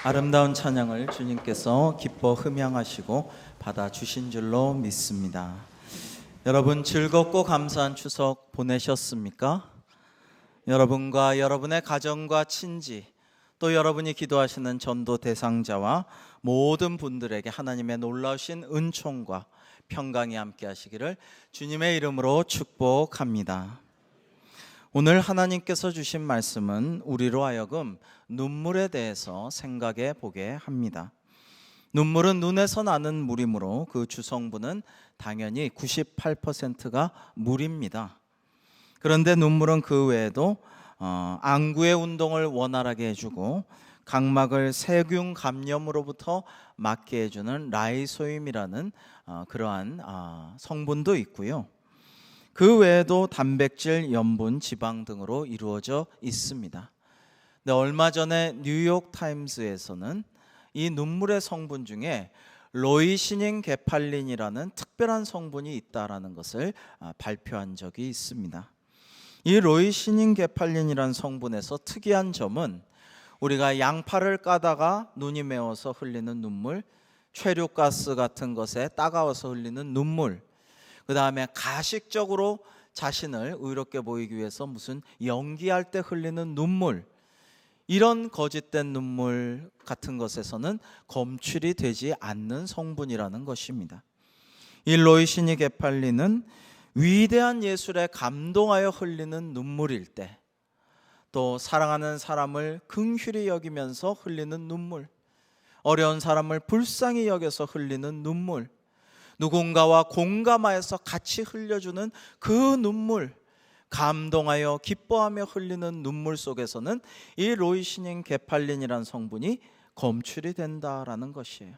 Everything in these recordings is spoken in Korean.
아름다운 찬양을 주님께서 기뻐 흠양하시고 받아주신 줄로 믿습니다. 여러분 즐겁고 감사한 추석 보내셨습니까? 여러분과 여러분의 가정과 친지, 또 여러분이 기도하시는 전도 대상자와 모든 분들에게 하나님의 놀라우신 은총과 평강이 함께 하시기를 주님의 이름으로 축복합니다. 오늘 하나님께서 주신 말씀은 우리로 하여금 눈물에 대해서 생각해 보게 합니다. 눈물은 눈에서 나는 물이므로 그 주성분은 당연히 98%가 물입니다. 그런데 눈물은 그 외에도 안구의 운동을 원활하게 해주고 각막을 세균 감염으로부터 막게 해주는 라이소임이라는 그러한 성분도 있고요. 그 외에도 단백질, 염분, 지방 등으로 이루어져 있습니다. 근데 얼마 전에 뉴욕 타임스에서는 이 눈물의 성분 중에 로이시닌 게팔린이라는 특별한 성분이 있다라는 것을 발표한 적이 있습니다. 이 로이시닌 게팔린이라는 성분에서 특이한 점은 우리가 양파를 까다가 눈이 매워서 흘리는 눈물, 최류가스 같은 것에 따가워서 흘리는 눈물, 그 다음에 가식적으로 자신을 의롭게 보이기 위해서 무슨 연기할 때 흘리는 눈물, 이런 거짓된 눈물 같은 것에서는 검출이 되지 않는 성분이라는 것입니다. 이 로이시닌 게팔린은 위대한 예술에 감동하여 흘리는 눈물일 때, 또 사랑하는 사람을 긍휼히 여기면서 흘리는 눈물, 어려운 사람을 불쌍히 여겨서 흘리는 눈물, 누군가와 공감하여서 같이 흘려주는 그 눈물, 감동하여 기뻐하며 흘리는 눈물 속에서는 이 로이시닌 게팔린이라는 성분이 검출이 된다라는 것이에요.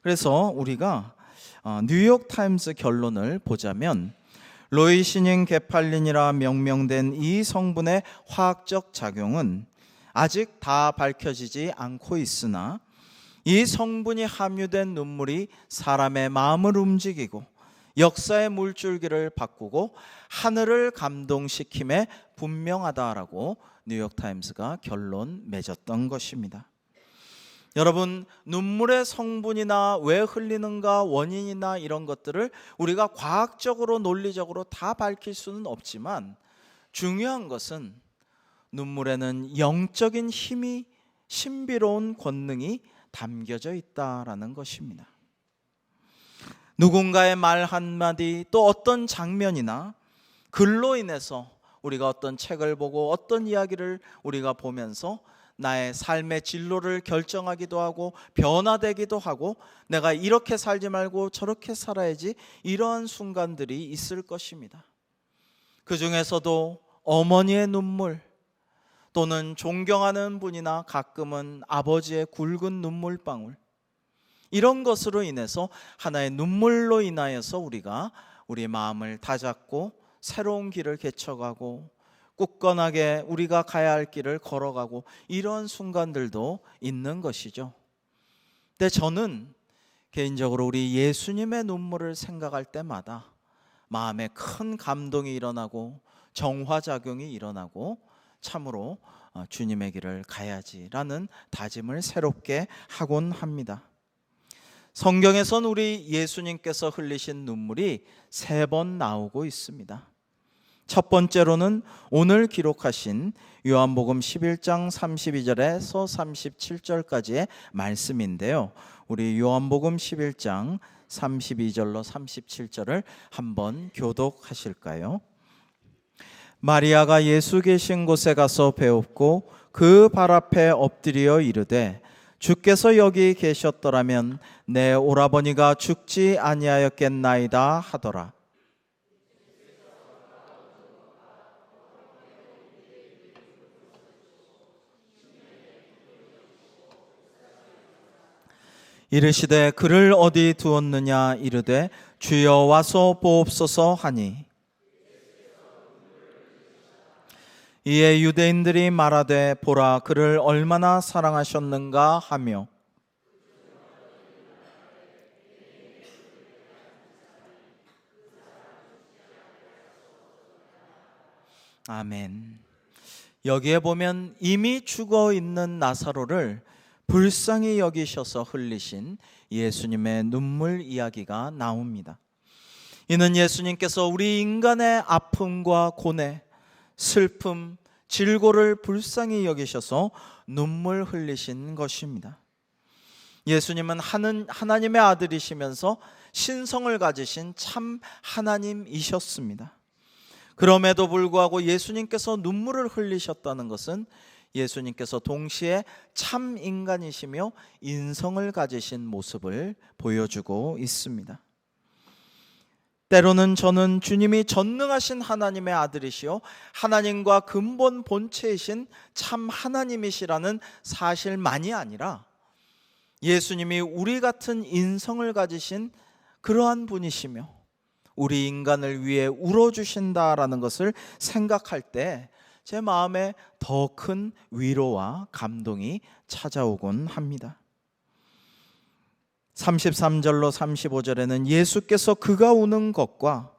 그래서 우리가 뉴욕 타임스 결론을 보자면 로이시닌 게팔린이라 명명된 이 성분의 화학적 작용은 아직 다 밝혀지지 않고 있으나 이 성분이 함유된 눈물이 사람의 마음을 움직이고 역사의 물줄기를 바꾸고 하늘을 감동시킴에 분명하다라고 뉴욕타임스가 결론 맺었던 것입니다. 여러분, 눈물의 성분이나 왜 흘리는가, 원인이나 이런 것들을 우리가 과학적으로 논리적으로 다 밝힐 수는 없지만 중요한 것은 눈물에는 영적인 힘이, 신비로운 권능이 담겨져 있다라는 것입니다. 누군가의 말 한마디, 또 어떤 장면이나 글로 인해서 우리가 어떤 책을 보고 어떤 이야기를 우리가 보면서 나의 삶의 진로를 결정하기도 하고 변화되기도 하고 내가 이렇게 살지 말고 저렇게 살아야지, 이러한 순간들이 있을 것입니다. 그 중에서도 어머니의 눈물, 또는 존경하는 분이나 가끔은 아버지의 굵은 눈물방울, 이런 것으로 인해서 하나의 눈물로 인하여서 우리가 우리 마음을 다잡고 새로운 길을 개척하고 굳건하게 우리가 가야 할 길을 걸어가고, 이런 순간들도 있는 것이죠. 근데 저는 개인적으로 우리 예수님의 눈물을 생각할 때마다 마음에 큰 감동이 일어나고 정화작용이 일어나고 참으로 주님의 길을 가야지라는 다짐을 새롭게 하곤 합니다. 성경에선 우리 예수님께서 흘리신 눈물이 3번 나오고 있습니다. 첫 번째로는 오늘 기록하신 요한복음 11장 32절에서 37절까지의 말씀인데요, 우리 요한복음 11장 32절로 37절을 한번 교독하실까요? 마리아가 예수 계신 곳에 가서 배웠고 그 발 앞에 엎드려 이르되, 주께서 여기 계셨더라면 내 오라버니가 죽지 아니하였겠나이다 하더라. 이르시되 그를 어디 두었느냐 이르되 주여 와서 보옵소서 하니, 이에 유대인들이 말하되 보라 그를 얼마나 사랑하셨는가 하며, 아멘. 여기에 보면 이미 죽어 있는 나사로를 불쌍히 여기셔서 흘리신 예수님의 눈물 이야기가 나옵니다. 이는 예수님께서 우리 인간의 아픔과 고뇌, 슬픔, 질고를 불쌍히 여기셔서 눈물 흘리신 것입니다. 예수님은 하나님의 아들이시면서 신성을 가지신 참 하나님이셨습니다. 그럼에도 불구하고 예수님께서 눈물을 흘리셨다는 것은 예수님께서 동시에 참 인간이시며 인성을 가지신 모습을 보여주고 있습니다. 때로는 저는 주님이 전능하신 하나님의 아들이시요 하나님과 근본 본체이신 참 하나님이시라는 사실만이 아니라 예수님이 우리 같은 인성을 가지신 그러한 분이시며 우리 인간을 위해 울어주신다라는 것을 생각할 때 제 마음에 더 큰 위로와 감동이 찾아오곤 합니다. 33절로 35절에는 예수께서 그가 우는 것과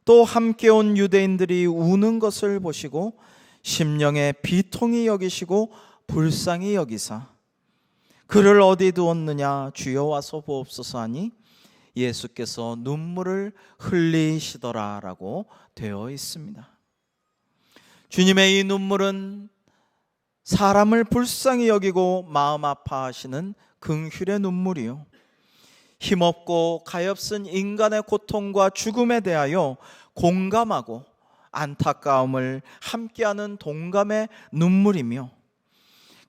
또 함께 온 유대인들이 우는 것을 보시고 심령에 비통히 여기시고 불쌍히 여기사 그를 어디 두었느냐 주여 와서 보옵소서 하니 예수께서 눈물을 흘리시더라라고 되어 있습니다. 주님의 이 눈물은 사람을 불쌍히 여기고 마음 아파하시는 긍휼의 눈물이요 힘없고 가엾은 인간의 고통과 죽음에 대하여 공감하고 안타까움을 함께하는 동감의 눈물이며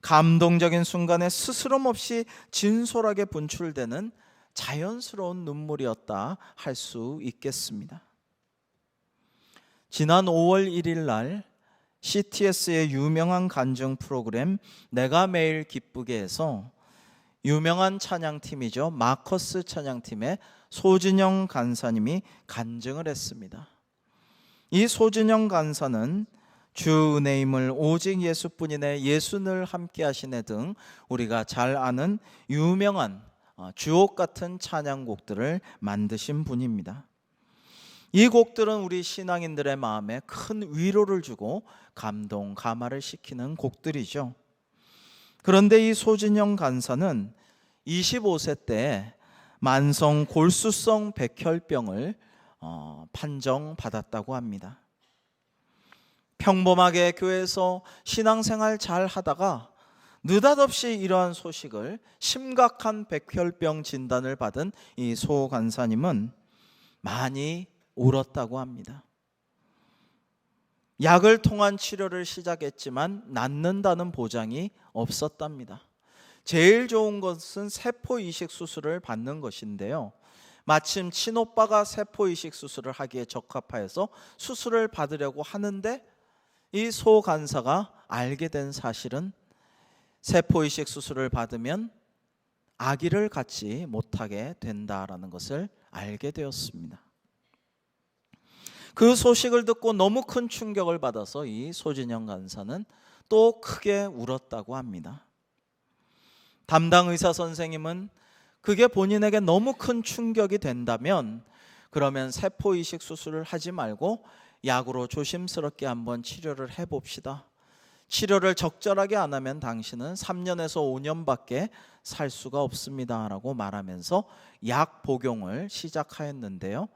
감동적인 순간에 스스럼 없이 진솔하게 분출되는 자연스러운 눈물이었다 할 수 있겠습니다. 지난 5월 1일 날 CTS의 유명한 간증 프로그램 내가 매일 기쁘게에서 유명한 찬양팀이죠. 마커스 찬양팀의 소진영 간사님이 간증을 했습니다. 이 소진영 간사는 주 은혜임을 오직 예수뿐이네 예수늘 함께 하시네 등 우리가 잘 아는 유명한 주옥 같은 찬양곡들을 만드신 분입니다. 이 곡들은 우리 신앙인들의 마음에 큰 위로를 주고 감동, 감화를 시키는 곡들이죠. 그런데 이 소진영 간사는 25세 때 만성 골수성 백혈병을 판정받았다고 합니다. 평범하게 교회에서 신앙생활 잘 하다가 느닷없이 이러한 소식을 심각한 백혈병 진단을 받은 이 소 간사님은 많이 울었다고 합니다. 약을 통한 치료를 시작했지만 낫는다는 보장이 없었답니다. 제일 좋은 것은 세포 이식 수술을 받는 것인데요. 마침 친오빠가 세포 이식 수술을 하기에 적합하여서 수술을 받으려고 하는데 이 소 간사가 알게 된 사실은 세포 이식 수술을 받으면 아기를 갖지 못하게 된다라는 것을 알게 되었습니다. 그 소식을 듣고 너무 큰 충격을 받아서 이 소진영 간사는 또 크게 울었다고 합니다. 담당 의사 선생님은 그게 본인에게 너무 큰 충격이 된다면 그러면 세포 이식 수술을 하지 말고 약으로 조심스럽게 한번 치료를 해봅시다. 치료를 적절하게 안 하면 당신은 3년에서 5년밖에 살 수가 없습니다 라고 말하면서 약 복용을 시작하였는데요.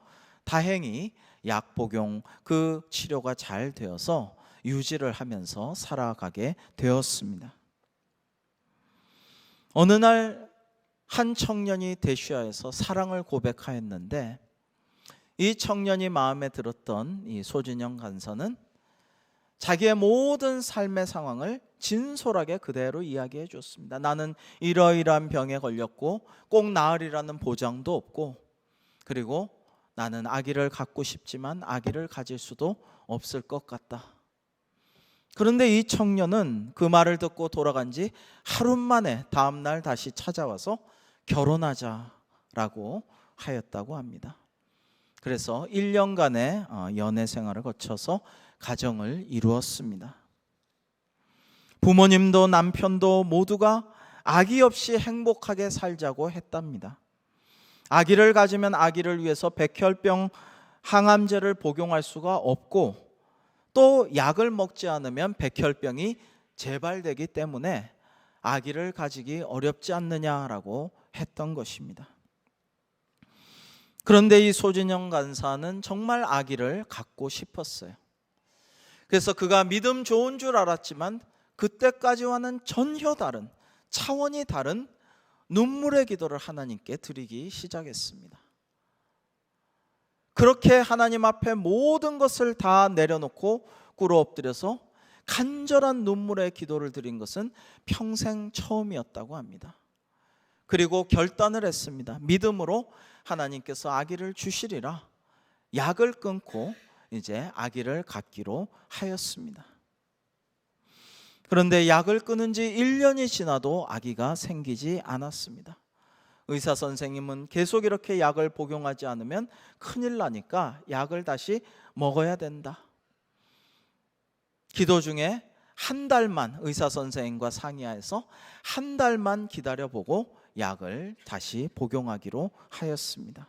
다행히 약 복용 그 치료가 잘 되어서 유지를 하면서 살아가게 되었습니다. 어느 날 한 청년이 대쉬하에서 사랑을 고백하였는데 이 청년이 마음에 들었던 이 소진영 간사는 자기의 모든 삶의 상황을 진솔하게 그대로 이야기해 줬습니다. 나는 이러이러한 병에 걸렸고 꼭 나으리라는 보장도 없고 그리고 나는 아기를 갖고 싶지만 아기를 가질 수도 없을 것 같다. 그런데 이 청년은 그 말을 듣고 돌아간 지 하루 만에 다음 날 다시 찾아와서 결혼하자라고 하였다고 합니다. 그래서 1년간의 연애 생활을 거쳐서 가정을 이루었습니다. 부모님도 남편도 모두가 아기 없이 행복하게 살자고 했답니다. 아기를 가지면 아기를 위해서 백혈병 항암제를 복용할 수가 없고 또 약을 먹지 않으면 백혈병이 재발되기 때문에 아기를 가지기 어렵지 않느냐라고 했던 것입니다. 그런데 이 소진영 간사는 정말 아기를 갖고 싶었어요. 그래서 그가 믿음 좋은 줄 알았지만 그때까지와는 전혀 다른, 차원이 다른 눈물의 기도를 하나님께 드리기 시작했습니다. 그렇게 하나님 앞에 모든 것을 다 내려놓고 꿇어 엎드려서 간절한 눈물의 기도를 드린 것은 평생 처음이었다고 합니다. 그리고 결단을 했습니다. 믿음으로 하나님께서 아기를 주시리라 약을 끊고 이제 아기를 갖기로 하였습니다. 그런데 약을 끊은 지 1년이 지나도 아기가 생기지 않았습니다. 의사 선생님은 계속 이렇게 약을 복용하지 않으면 큰일 나니까 약을 다시 먹어야 된다. 기도 중에 한 달만 의사 선생님과 상의해서 한 달만 기다려보고 약을 다시 복용하기로 하였습니다.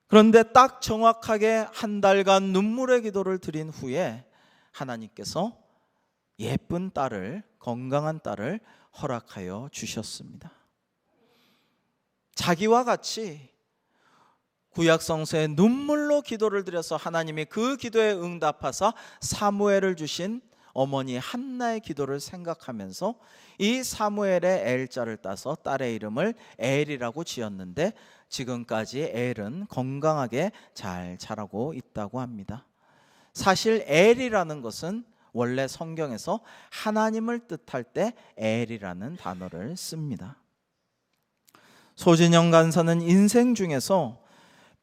그런데 딱 정확하게 한 달간 눈물의 기도를 드린 후에 하나님께서 예쁜 딸을, 건강한 딸을 허락하여 주셨습니다. 자기와 같이 구약 성서에 눈물로 기도를 드려서 하나님이 그 기도에 응답하사 사무엘을 주신 어머니 한나의 기도를 생각하면서 이 사무엘의 엘자를 따서 딸의 이름을 엘이라고 지었는데 지금까지 엘은 건강하게 잘 자라고 있다고 합니다. 사실 엘이라는 것은 원래 성경에서 하나님을 뜻할 때 엘이라는 단어를 씁니다. 소진영 간사는 인생 중에서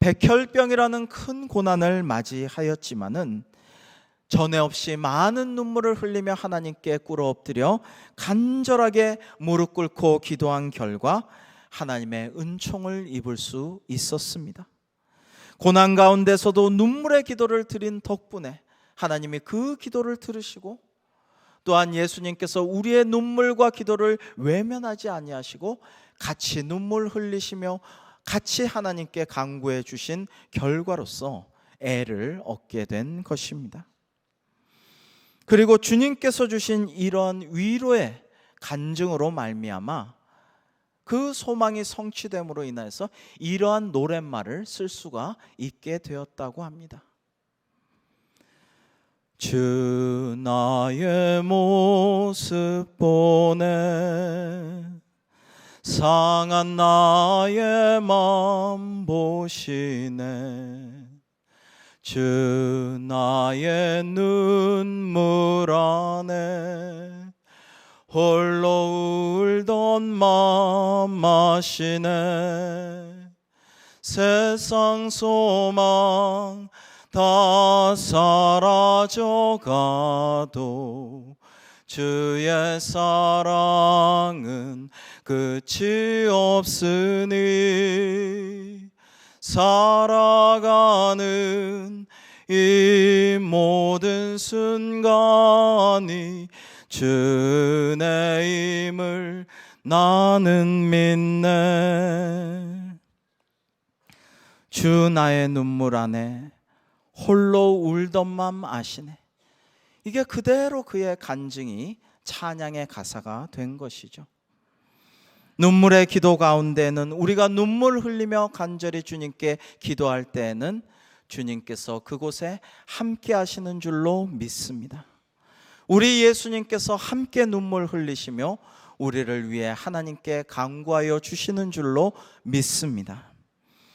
백혈병이라는 큰 고난을 맞이하였지만은 전에 없이 많은 눈물을 흘리며 하나님께 꿇어 엎드려 간절하게 무릎 꿇고 기도한 결과 하나님의 은총을 입을 수 있었습니다. 고난 가운데서도 눈물의 기도를 드린 덕분에 하나님이 그 기도를 들으시고 또한 예수님께서 우리의 눈물과 기도를 외면하지 아니하시고 같이 눈물 흘리시며 같이 하나님께 간구해 주신 결과로서 애를 얻게 된 것입니다. 그리고 주님께서 주신 이런 위로의 간증으로 말미암아 그 소망이 성취됨으로 인해서 이러한 노랫말을 쓸 수가 있게 되었다고 합니다. 주 나의 모습 보내 상한 나의 맘 보시네 주 나의 눈물 안에 홀로 울던 맘 아시네 세상 소망 다 사라져가도 주의 사랑은 끝이 없으니 살아가는 이 모든 순간이 주 은혜임을 나는 믿네 주 나의 눈물 안에 홀로 울던 맘 아시네 이게 그대로 그의 간증이 찬양의 가사가 된 것이죠. 눈물의 기도 가운데는 우리가 눈물 흘리며 간절히 주님께 기도할 때에는 주님께서 그곳에 함께 하시는 줄로 믿습니다. 우리 예수님께서 함께 눈물 흘리시며 우리를 위해 하나님께 간구하여 주시는 줄로 믿습니다.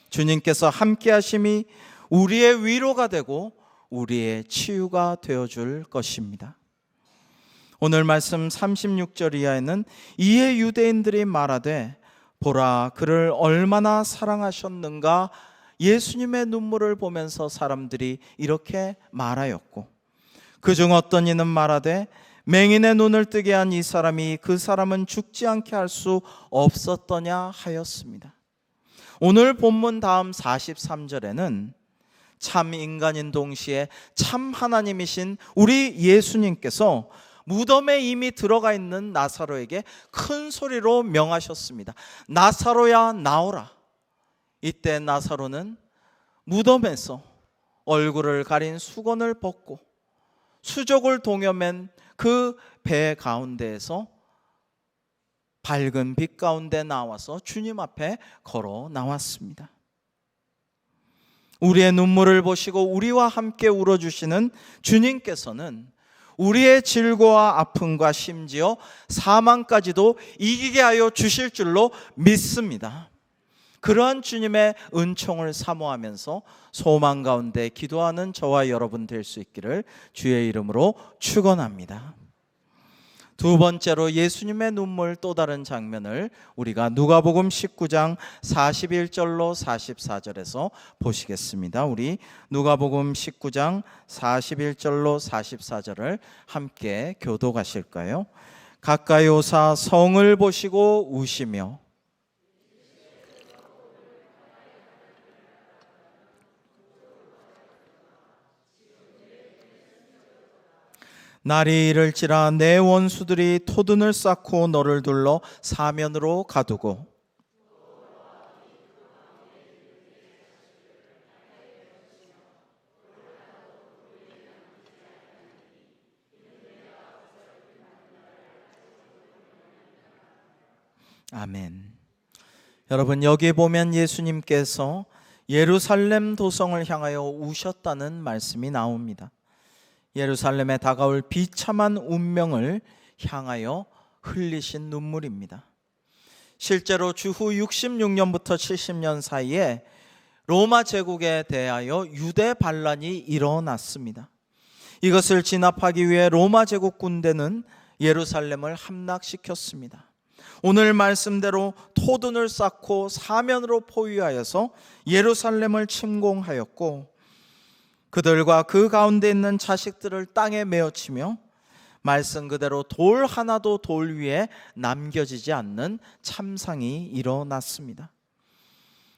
주님께서 함께 하심이 우리의 위로가 되고 우리의 치유가 되어줄 것입니다. 오늘 말씀 36절 이하에는 이에 유대인들이 말하되 보라 그를 얼마나 사랑하셨는가 예수님의 눈물을 보면서 사람들이 이렇게 말하였고 그중 어떤 이는 말하되 맹인의 눈을 뜨게 한 이 사람이 그 사람은 죽지 않게 할 수 없었더냐 하였습니다. 오늘 본문 다음 43절에는 참 인간인 동시에 참 하나님이신 우리 예수님께서 무덤에 이미 들어가 있는 나사로에게 큰 소리로 명하셨습니다. 나사로야 나오라. 이때 나사로는 무덤에서 얼굴을 가린 수건을 벗고 수족을 동여맨 그 배 가운데에서 밝은 빛 가운데 나와서 주님 앞에 걸어 나왔습니다. 우리의 눈물을 보시고 우리와 함께 울어주시는 주님께서는 우리의 질고와 아픔과 심지어 사망까지도 이기게 하여 주실 줄로 믿습니다. 그러한 주님의 은총을 사모하면서 소망 가운데 기도하는 저와 여러분 될 수 있기를 주의 이름으로 축원합니다. 두 번째로 예수님의 눈물 또 다른 장면을 우리가 누가복음 19장 41절로 44절에서 보시겠습니다. 우리 누가복음 19장 41절로 44절을 함께 교독하실까요? 가까이 오사 성을 보시고 우시며 날이 이를지라 내 원수들이 토둔을 쌓고 너를 둘러 사면으로 가두고 아멘. 여러분, 여기 보면 예수님께서 예루살렘 도성을 향하여 우셨다는 말씀이 나옵니다. 예루살렘에 다가올 비참한 운명을 향하여 흘리신 눈물입니다. 실제로 주후 66년부터 70년 사이에 로마 제국에 대하여 유대 반란이 일어났습니다. 이것을 진압하기 위해 로마 제국 군대는 예루살렘을 함락시켰습니다. 오늘 말씀대로 토둔을 쌓고 사면으로 포위하여서 예루살렘을 침공하였고 그들과 그 가운데 있는 자식들을 땅에 메어치며 말씀 그대로 돌 하나도 돌 위에 남겨지지 않는 참상이 일어났습니다.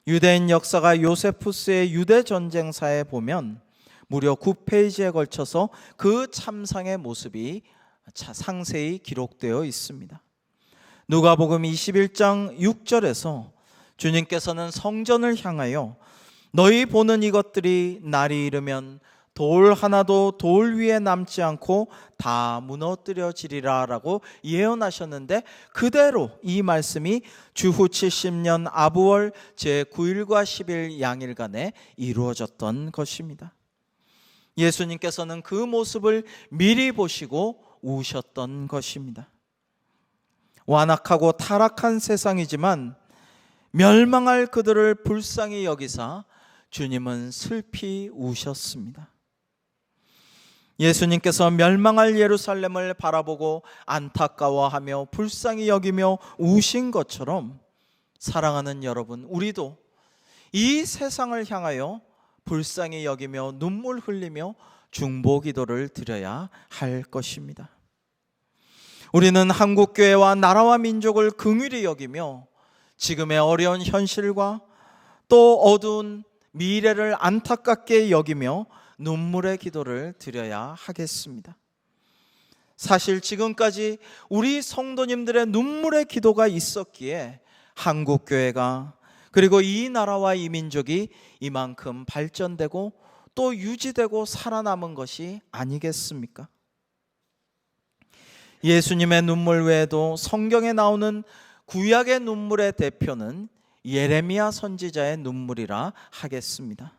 유대인 역사가 요세푸스의 유대 전쟁사에 보면 무려 9페이지에 걸쳐서 그 참상의 모습이 상세히 기록되어 있습니다. 누가복음 21장 6절에서 주님께서는 성전을 향하여 너희 보는 이것들이 날이 이르면 돌 하나도 돌 위에 남지 않고 다 무너뜨려지리라 라고 예언하셨는데 그대로 이 말씀이 주후 70년 아부월 제9일과 10일 양일간에 이루어졌던 것입니다. 예수님께서는 그 모습을 미리 보시고 우셨던 것입니다. 완악하고 타락한 세상이지만 멸망할 그들을 불쌍히 여기사 주님은 슬피 우셨습니다. 예수님께서 멸망할 예루살렘을 바라보고 안타까워하며 불쌍히 여기며 우신 것처럼 사랑하는 여러분, 우리도 이 세상을 향하여 불쌍히 여기며 눈물 흘리며 중보 기도를 드려야 할 것입니다. 우리는 한국교회와 나라와 민족을 긍휼히 여기며 지금의 어려운 현실과 또 어두운 미래를 안타깝게 여기며 눈물의 기도를 드려야 하겠습니다. 사실 지금까지 우리 성도님들의 눈물의 기도가 있었기에 한국교회가 그리고 이 나라와 이 민족이 이만큼 발전되고 또 유지되고 살아남은 것이 아니겠습니까? 예수님의 눈물 외에도 성경에 나오는 구약의 눈물의 대표는 예레미야 선지자의 눈물이라 하겠습니다.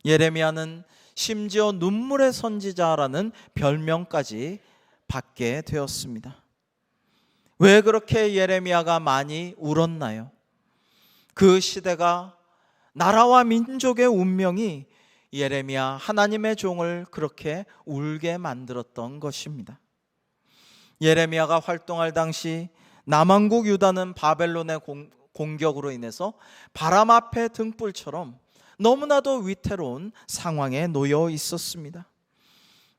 예레미야는 심지어 눈물의 선지자라는 별명까지 받게 되었습니다. 왜 그렇게 예레미야가 많이 울었나요? 그 시대가 나라와 민족의 운명이 예레미야 하나님의 종을 그렇게 울게 만들었던 것입니다. 예레미야가 활동할 당시 남왕국 유다는 바벨론의 공격으로 인해서 바람 앞에 등불처럼 너무나도 위태로운 상황에 놓여 있었습니다.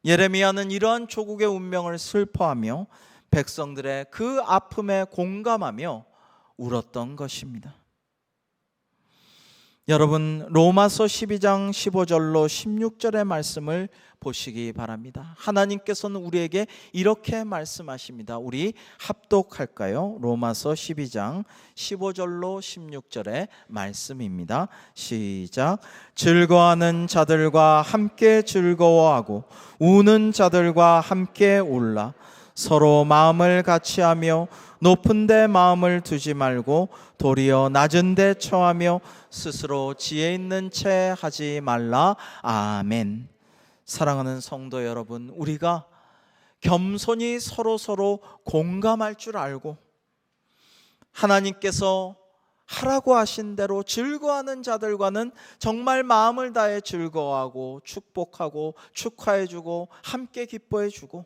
예레미야는 이러한 조국의 운명을 슬퍼하며 백성들의 그 아픔에 공감하며 울었던 것입니다. 여러분, 로마서 12장 15절로 16절의 말씀을 보시기 바랍니다. 하나님께서는 우리에게 이렇게 말씀하십니다. 우리 합독할까요? 로마서 12장 15절로 16절의 말씀입니다. 시작. 즐거워하는 자들과 함께 즐거워하고 우는 자들과 함께 울라. 서로 마음을 같이하며 높은 데 마음을 두지 말고 도리어 낮은 데 처하며 스스로 지혜 있는 채 하지 말라. 아멘. 사랑하는 성도 여러분, 우리가 겸손히 서로 공감할 줄 알고 하나님께서 하라고 하신 대로 즐거워하는 자들과는 정말 마음을 다해 즐거워하고 축복하고 축하해주고 함께 기뻐해주고,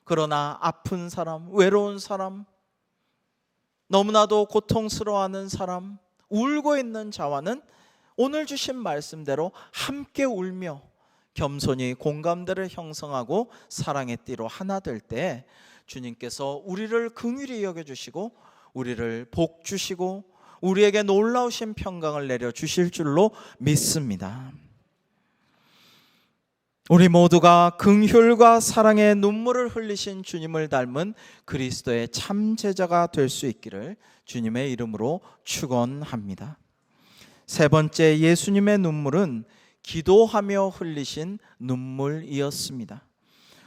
그러나 아픈 사람, 외로운 사람, 너무나도 고통스러워하는 사람, 울고 있는 자와는 오늘 주신 말씀대로 함께 울며 겸손히 공감대를 형성하고 사랑의 띠로 하나 될 때 주님께서 우리를 긍휼히 여겨주시고 우리를 복 주시고 우리에게 놀라우신 평강을 내려주실 줄로 믿습니다. 우리 모두가 긍휼과 사랑의 눈물을 흘리신 주님을 닮은 그리스도의 참 제자가 될 수 있기를 주님의 이름으로 축원합니다. 세 번째, 예수님의 눈물은 기도하며 흘리신 눈물이었습니다.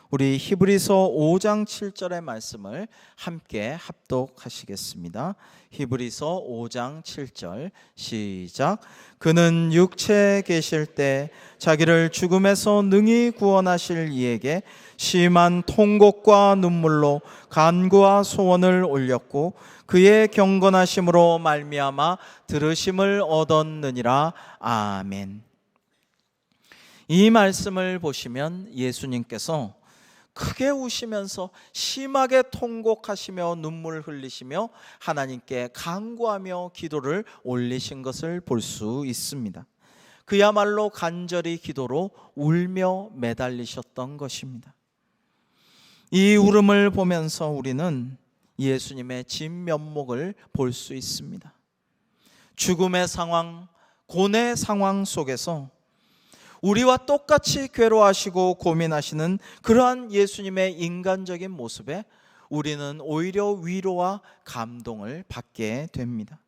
우리 히브리서 5장 7절의 말씀을 함께 합독하시겠습니다. 히브리서 5장 7절 시작. 그는 육체에 계실 때 자기를 죽음에서 능히 구원하실 이에게 심한 통곡과 눈물로 간구와 소원을 올렸고 그의 경건하심으로 말미암아 들으심을 얻었느니라. 아멘. 이 말씀을 보시면 예수님께서 크게 우시면서 심하게 통곡하시며 눈물 흘리시며 하나님께 간구하며 기도를 올리신 것을 볼 수 있습니다. 그야말로 간절히 기도로 울며 매달리셨던 것입니다. 이 울음을 보면서 우리는 예수님의 진면목을 볼 수 있습니다. 죽음의 상황, 고뇌의 상황 속에서 우리와 똑같이 괴로워하시고 고민하시는 그러한 예수님의 인간적인 모습에 우리는 오히려 위로와 감동을 받게 됩니다.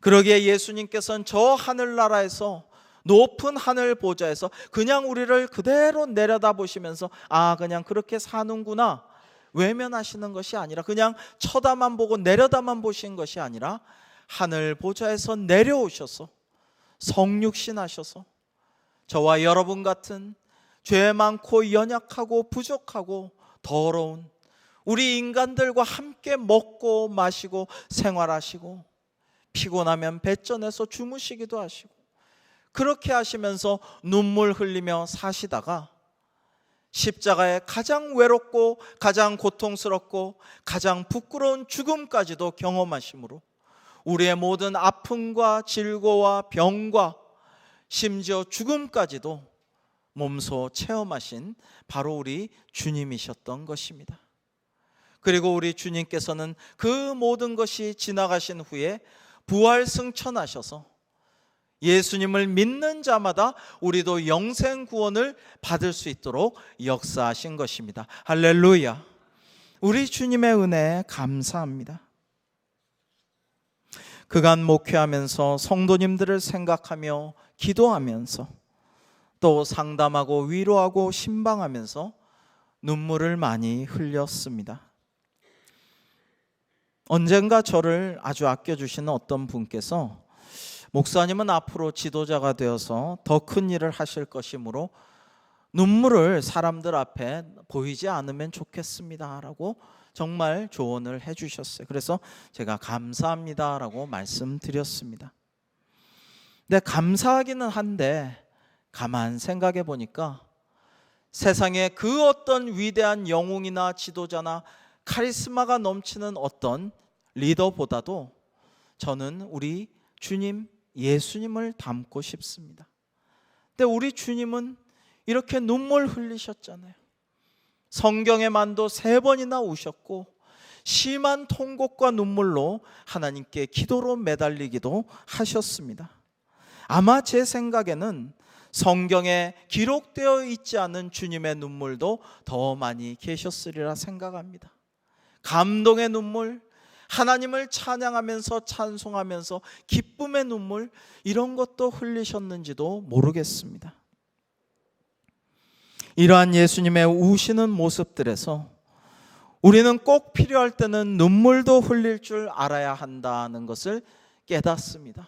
그러기에 예수님께서는 저 하늘나라에서 높은 하늘 보좌에서 그냥 우리를 그대로 내려다보시면서 그냥 그렇게 사는구나 외면하시는 것이 아니라, 그냥 쳐다만 보고 내려다만 보신 것이 아니라 하늘 보좌에서 내려오셔서 성육신 하셔서 저와 여러분 같은 죄 많고 연약하고 부족하고 더러운 우리 인간들과 함께 먹고 마시고 생활하시고 피곤하면 배전에서 주무시기도 하시고 그렇게 하시면서 눈물 흘리며 사시다가 십자가에 가장 외롭고 가장 고통스럽고 가장 부끄러운 죽음까지도 경험하심으로 우리의 모든 아픔과 질고와 병과 심지어 죽음까지도 몸소 체험하신 바로 우리 주님이셨던 것입니다. 그리고 우리 주님께서는 그 모든 것이 지나가신 후에 부활 승천하셔서 예수님을 믿는 자마다 우리도 영생 구원을 받을 수 있도록 역사하신 것입니다. 할렐루야. 우리 주님의 은혜에 감사합니다. 그간 목회하면서 성도님들을 생각하며 기도하면서 또 상담하고 위로하고 신방하면서 눈물을 많이 흘렸습니다. 언젠가 저를 아주 아껴주시는 어떤 분께서 목사님은 앞으로 지도자가 되어서 더 큰 일을 하실 것이므로 눈물을 사람들 앞에 보이지 않으면 좋겠습니다 라고 정말 조언을 해주셨어요. 그래서 제가 감사합니다라고 말씀드렸습니다. 근데 감사하기는 한데 가만 생각해 보니까 세상에 그 어떤 위대한 영웅이나 지도자나 카리스마가 넘치는 어떤 리더보다도 저는 우리 주님 예수님을 닮고 싶습니다. 근데 우리 주님은 이렇게 눈물 흘리셨잖아요. 성경에만도 3번이나 우셨고 심한 통곡과 눈물로 하나님께 기도로 매달리기도 하셨습니다. 아마 제 생각에는 성경에 기록되어 있지 않은 주님의 눈물도 더 많이 계셨으리라 생각합니다. 감동의 눈물, 하나님을 찬양하면서 찬송하면서 기쁨의 눈물, 이런 것도 흘리셨는지도 모르겠습니다. 이러한 예수님의 우시는 모습들에서 우리는 꼭 필요할 때는 눈물도 흘릴 줄 알아야 한다는 것을 깨닫습니다.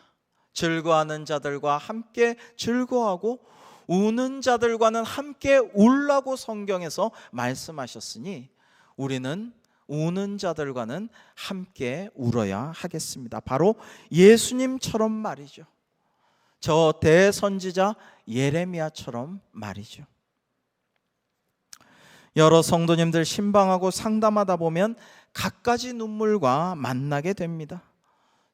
즐거워하는 자들과 함께 즐거워하고 우는 자들과는 함께 울라고 성경에서 말씀하셨으니 우리는 우는 자들과는 함께 울어야 하겠습니다. 바로 예수님처럼 말이죠. 저 대선지자 예레미야처럼 말이죠. 여러 성도님들 신방하고 상담하다 보면 갖가지 눈물과 만나게 됩니다.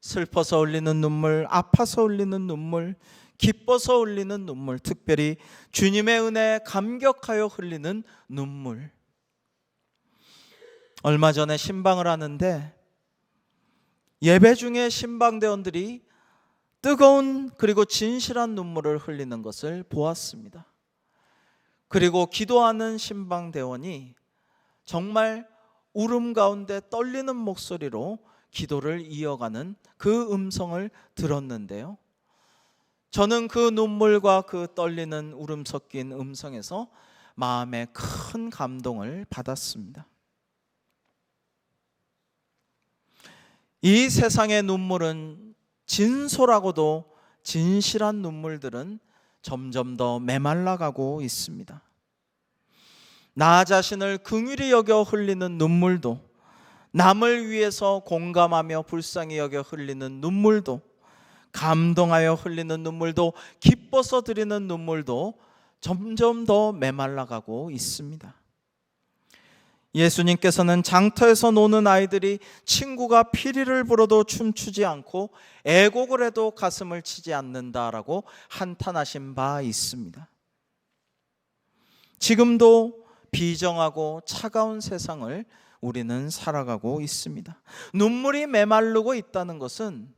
슬퍼서 흘리는 눈물, 아파서 흘리는 눈물, 기뻐서 흘리는 눈물, 특별히 주님의 은혜에 감격하여 흘리는 눈물. 얼마 전에 신방을 하는데 예배 중에 신방대원들이 뜨거운 그리고 진실한 눈물을 흘리는 것을 보았습니다. 그리고 기도하는 신방대원이 정말 울음 가운데 떨리는 목소리로 기도를 이어가는 그 음성을 들었는데요. 저는 그 눈물과 그 떨리는 울음 섞인 음성에서 마음에 큰 감동을 받았습니다. 이 세상의 눈물은 진솔하고도 진실한 눈물들은 점점 더 메말라가고 있습니다. 나 자신을 긍휼히 여겨 흘리는 눈물도, 남을 위해서 공감하며 불쌍히 여겨 흘리는 눈물도, 감동하여 흘리는 눈물도, 기뻐서 드리는 눈물도 점점 더 메말라가고 있습니다. 예수님께서는 장터에서 노는 아이들이 친구가 피리를 불어도 춤추지 않고 애곡을 해도 가슴을 치지 않는다라고 한탄하신 바 있습니다. 지금도 비정하고 차가운 세상을 우리는 살아가고 있습니다. 눈물이 메마르고 있다는 것은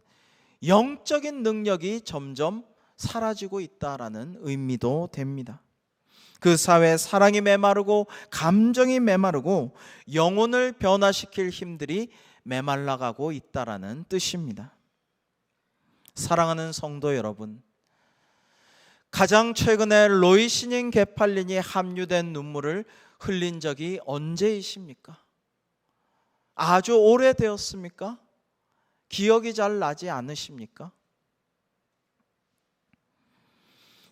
영적인 능력이 점점 사라지고 있다라는 의미도 됩니다. 그 사회에 사랑이 메마르고 감정이 메마르고 영혼을 변화시킬 힘들이 메말라가고 있다라는 뜻입니다. 사랑하는 성도 여러분, 가장 최근에 로이시닌 게팔린이 함유된 눈물을 흘린 적이 언제이십니까? 아주 오래되었습니까? 기억이 잘 나지 않으십니까?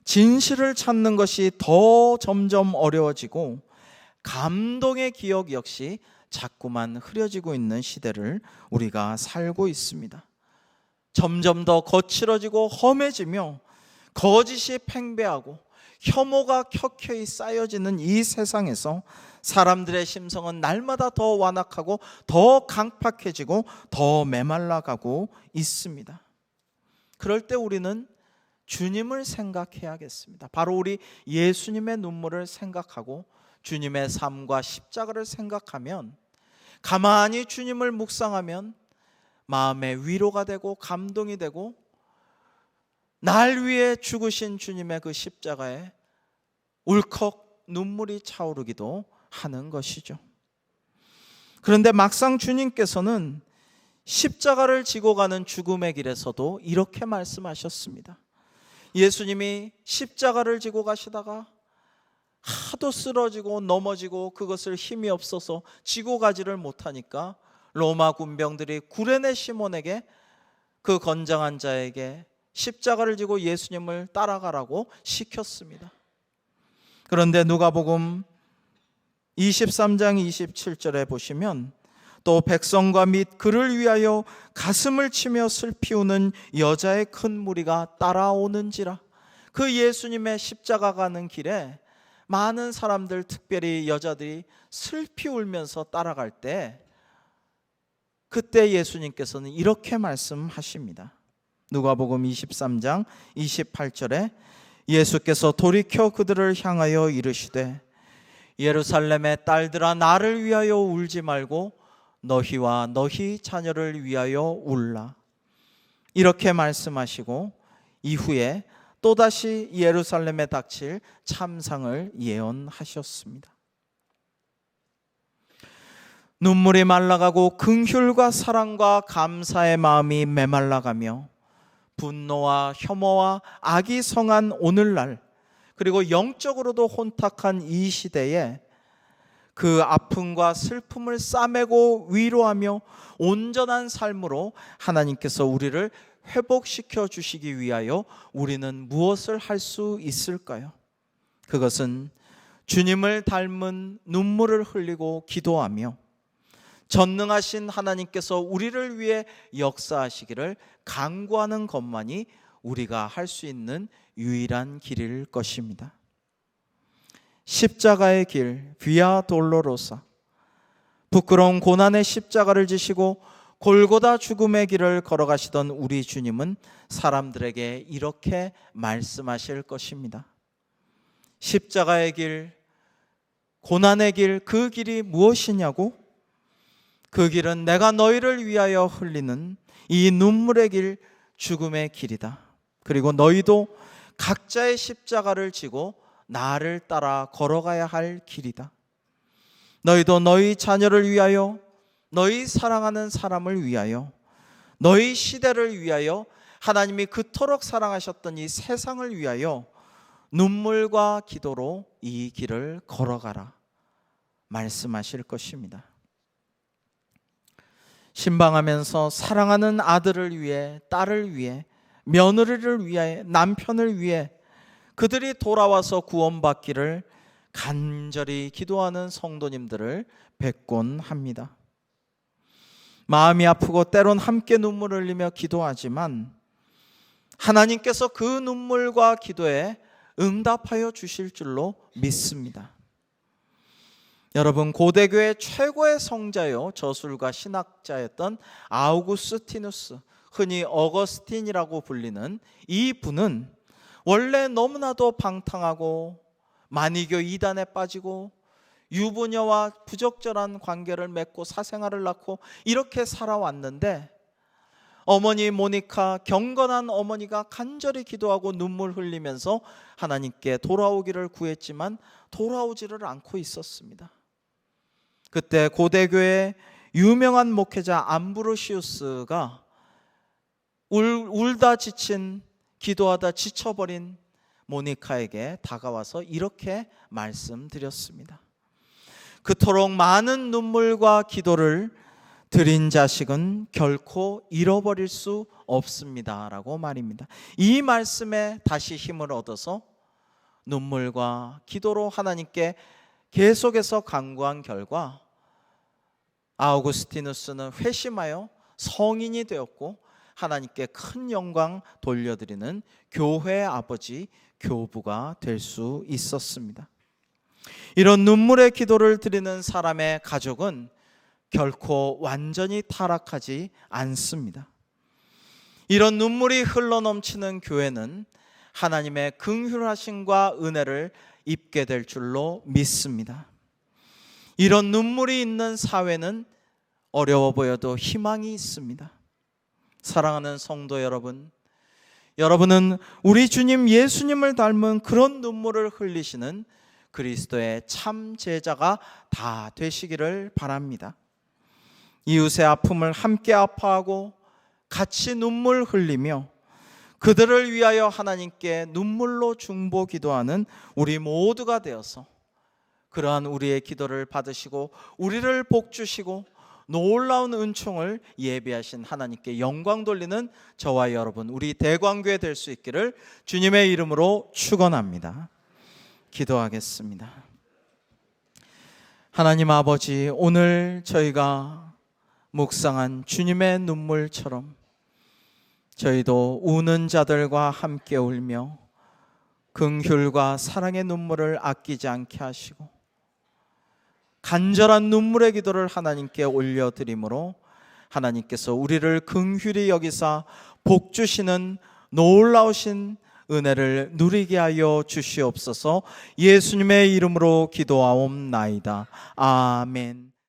진실을 찾는 것이 더 점점 어려워지고 감동의 기억 역시 자꾸만 흐려지고 있는 시대를 우리가 살고 있습니다. 점점 더 거칠어지고 험해지며 거짓이 팽배하고 혐오가 켜켜이 쌓여지는 이 세상에서 사람들의 심성은 날마다 더 완악하고 더 강팍해지고 더 메말라가고 있습니다. 그럴 때 우리는 주님을 생각해야겠습니다. 바로 우리 예수님의 눈물을 생각하고 주님의 삶과 십자가를 생각하면, 가만히 주님을 묵상하면 마음에 위로가 되고 감동이 되고 날 위해 죽으신 주님의 그 십자가에 울컥 눈물이 차오르기도 하는 것이죠. 그런데 막상 주님께서는 십자가를 지고 가는 죽음의 길에서도 이렇게 말씀하셨습니다. 예수님이 십자가를 지고 가시다가 하도 쓰러지고 넘어지고 그것을 힘이 없어서 지고 가지를 못하니까 로마 군병들이 구레네 시몬에게, 그 건장한 자에게 십자가를 지고 예수님을 따라가라고 시켰습니다. 그런데 누가복음 23장 27절에 보시면 또 백성과 및 그를 위하여 가슴을 치며 슬피 우는 여자의 큰 무리가 따라오는지라. 그 예수님의 십자가 가는 길에 많은 사람들, 특별히 여자들이 슬피 울면서 따라갈 때, 그때 예수님께서는 이렇게 말씀하십니다. 누가복음 23장 28절에 예수께서 돌이켜 그들을 향하여 이르시되 예루살렘의 딸들아, 나를 위하여 울지 말고 너희와 너희 자녀를 위하여 울라. 이렇게 말씀하시고 이후에 또다시 예루살렘에 닥칠 참상을 예언하셨습니다. 눈물이 말라가고 긍휼과 사랑과 감사의 마음이 메말라가며 분노와 혐오와 악이 성한 오늘날, 그리고 영적으로도 혼탁한 이 시대에 그 아픔과 슬픔을 싸매고 위로하며 온전한 삶으로 하나님께서 우리를 회복시켜 주시기 위하여 우리는 무엇을 할 수 있을까요? 그것은 주님을 닮은 눈물을 흘리고 기도하며 전능하신 하나님께서 우리를 위해 역사하시기를 간구하는 것만이 우리가 할 수 있는 유일한 길일 것입니다. 십자가의 길, 비아 돌로로사, 부끄러운 고난의 십자가를 지시고 골고다 죽음의 길을 걸어가시던 우리 주님은 사람들에게 이렇게 말씀하실 것입니다. 십자가의 길, 고난의 길, 그 길이 무엇이냐고? 그 길은 내가 너희를 위하여 흘리는 이 눈물의 길, 죽음의 길이다. 그리고 너희도 각자의 십자가를 지고 나를 따라 걸어가야 할 길이다. 너희도 너희 자녀를 위하여, 너희 사랑하는 사람을 위하여, 너희 시대를 위하여, 하나님이 그토록 사랑하셨던 이 세상을 위하여 눈물과 기도로 이 길을 걸어가라 말씀하실 것입니다. 신방하면서 사랑하는 아들을 위해, 딸을 위해, 며느리를 위해, 남편을 위해 그들이 돌아와서 구원받기를 간절히 기도하는 성도님들을 뵙곤 합니다. 마음이 아프고 때론 함께 눈물을 흘리며 기도하지만 하나님께서 그 눈물과 기도에 응답하여 주실 줄로 믿습니다. 여러분, 고대교회 최고의 성자요 저술가 신학자였던 아우구스티누스, 흔히 어거스틴이라고 불리는 이 분은 원래 너무나도 방탕하고 만이교 이단에 빠지고 유부녀와 부적절한 관계를 맺고 사생활을 낳고 이렇게 살아왔는데, 어머니 모니카, 경건한 어머니가 간절히 기도하고 눈물 흘리면서 하나님께 돌아오기를 구했지만 돌아오지를 않고 있었습니다. 그때 고대교회 유명한 목회자 암브로시우스가 울다 지친, 기도하다 지쳐버린 모니카에게 다가와서 이렇게 말씀드렸습니다. 그토록 많은 눈물과 기도를 드린 자식은 결코 잃어버릴 수 없습니다 라고 말입니다. 이 말씀에 다시 힘을 얻어서 눈물과 기도로 하나님께 계속해서 간구한 결과 아우구스티누스는 회심하여 성인이 되었고 하나님께 큰 영광 돌려드리는 교회 아버지, 교부가 될 수 있었습니다. 이런 눈물의 기도를 드리는 사람의 가족은 결코 완전히 타락하지 않습니다. 이런 눈물이 흘러넘치는 교회는 하나님의 긍휼하심과 은혜를 입게 될 줄로 믿습니다. 이런 눈물이 있는 사회는 어려워 보여도 희망이 있습니다. 사랑하는 성도 여러분, 여러분은 우리 주님 예수님을 닮은 그런 눈물을 흘리시는 그리스도의 참 제자가 다 되시기를 바랍니다. 이웃의 아픔을 함께 아파하고 같이 눈물 흘리며 그들을 위하여 하나님께 눈물로 중보 기도하는 우리 모두가 되어서 그러한 우리의 기도를 받으시고 우리를 복주시고 놀라운 은총을 예비하신 하나님께 영광 돌리는 저와 여러분, 우리 대광교회 될 수 있기를 주님의 이름으로 축원합니다. 기도하겠습니다. 하나님 아버지, 오늘 저희가 묵상한 주님의 눈물처럼 저희도 우는 자들과 함께 울며 긍휼과 사랑의 눈물을 아끼지 않게 하시고 간절한 눈물의 기도를 하나님께 올려드림으로 하나님께서 우리를 긍휼히 여기사 복주시는 놀라우신 은혜를 누리게 하여 주시옵소서. 예수님의 이름으로 기도하옵나이다. 아멘.